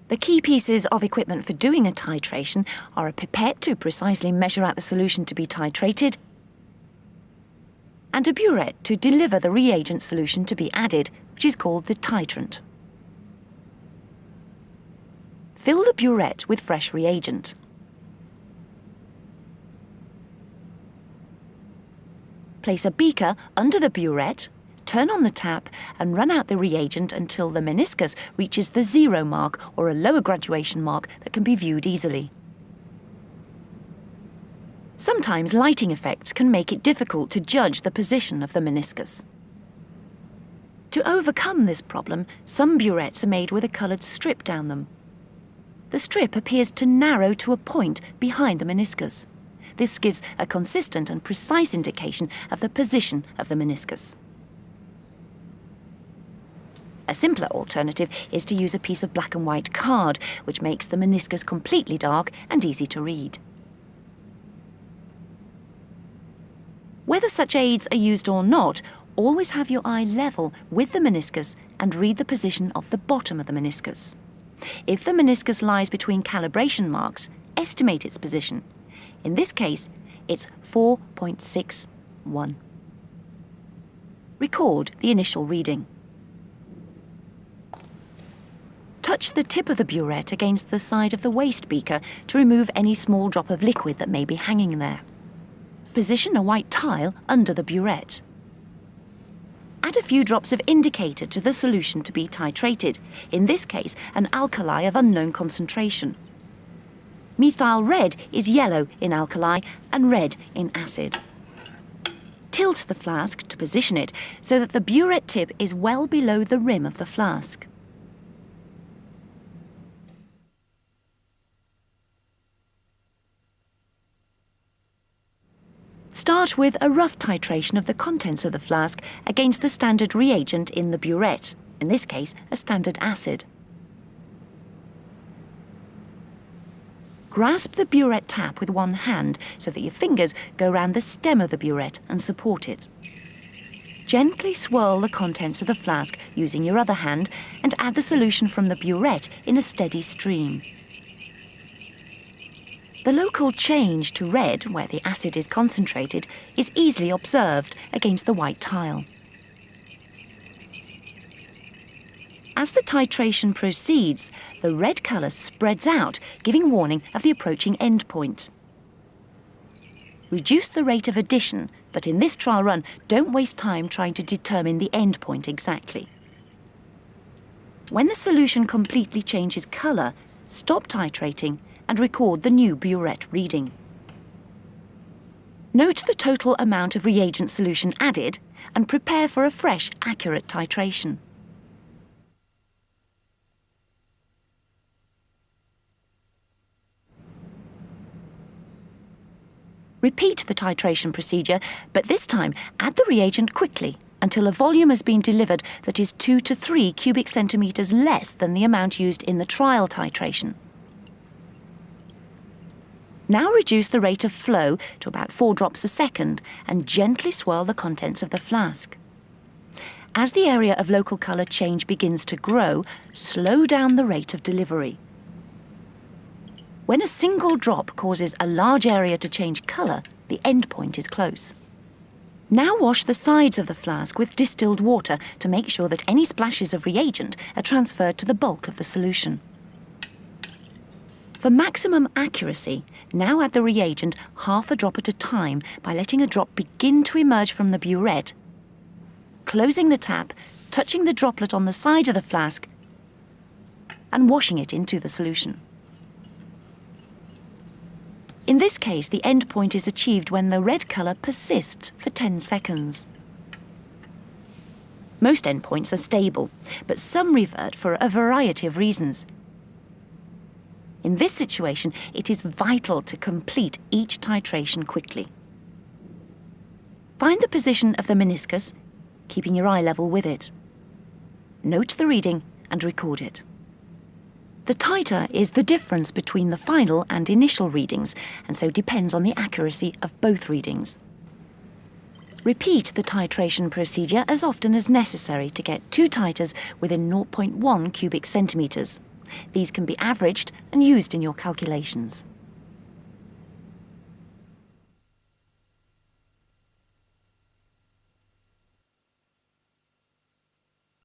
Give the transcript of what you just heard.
The key pieces of equipment for doing a titration are a pipette to precisely measure out the solution to be titrated, and a burette to deliver the reagent solution to be added, which is called the titrant. Fill the burette with fresh reagent. Place a beaker under the burette, turn on the tap and run out the reagent until the meniscus reaches the 0 mark or a lower graduation mark that can be viewed easily. Sometimes lighting effects can make it difficult to judge the position of the meniscus. To overcome this problem, some burettes are made with a coloured strip down them. The strip appears to narrow to a point behind the meniscus. This gives a consistent and precise indication of the position of the meniscus. A simpler alternative is to use a piece of black and white card, which makes the meniscus completely dark and easy to read. Whether such aids are used or not, always have your eye level with the meniscus and read the position of the bottom of the meniscus. If the meniscus lies between calibration marks, estimate its position. In this case, it's 4.61. Record the initial reading. Touch the tip of the burette against the side of the waste beaker to remove any small drop of liquid that may be hanging there. Position a white tile under the burette. Add a few drops of indicator to the solution to be titrated, in this case an alkali of unknown concentration. Methyl red is yellow in alkali and red in acid. Tilt the flask to position it so that the burette tip is well below the rim of the flask. Start with a rough titration of the contents of the flask against the standard reagent in the burette, in this case a standard acid. Grasp the burette tap with one hand so that your fingers go round the stem of the burette and support it. Gently swirl the contents of the flask using your other hand and add the solution from the burette in a steady stream. The local change to red, where the acid is concentrated, is easily observed against the white tile. As the titration proceeds, the red colour spreads out, giving warning of the approaching end point. Reduce the rate of addition, but in this trial run, don't waste time trying to determine the end point exactly. When the solution completely changes colour, stop titrating and record the new burette reading. Note the total amount of reagent solution added and prepare for a fresh, accurate titration. Repeat the titration procedure, but this time add the reagent quickly until a volume has been delivered that is 2 to 3 cubic centimetres less than the amount used in the trial titration. Now reduce the rate of flow to about 4 drops a second and gently swirl the contents of the flask. As the area of local colour change begins to grow, slow down the rate of delivery. When a single drop causes a large area to change colour, the end point is close. Now wash the sides of the flask with distilled water to make sure that any splashes of reagent are transferred to the bulk of the solution. For maximum accuracy, now add the reagent half a drop at a time by letting a drop begin to emerge from the burette, closing the tap, touching the droplet on the side of the flask, and washing it into the solution. In this case, the end point is achieved when the red colour persists for 10 seconds. Most endpoints are stable, but some revert for a variety of reasons. In this situation, it is vital to complete each titration quickly. Find the position of the meniscus, keeping your eye level with it. Note the reading and record it. The titer is the difference between the final and initial readings, and so depends on the accuracy of both readings. Repeat the titration procedure as often as necessary to get 2 titers within 0.1 cubic centimetres. These can be averaged and used in your calculations.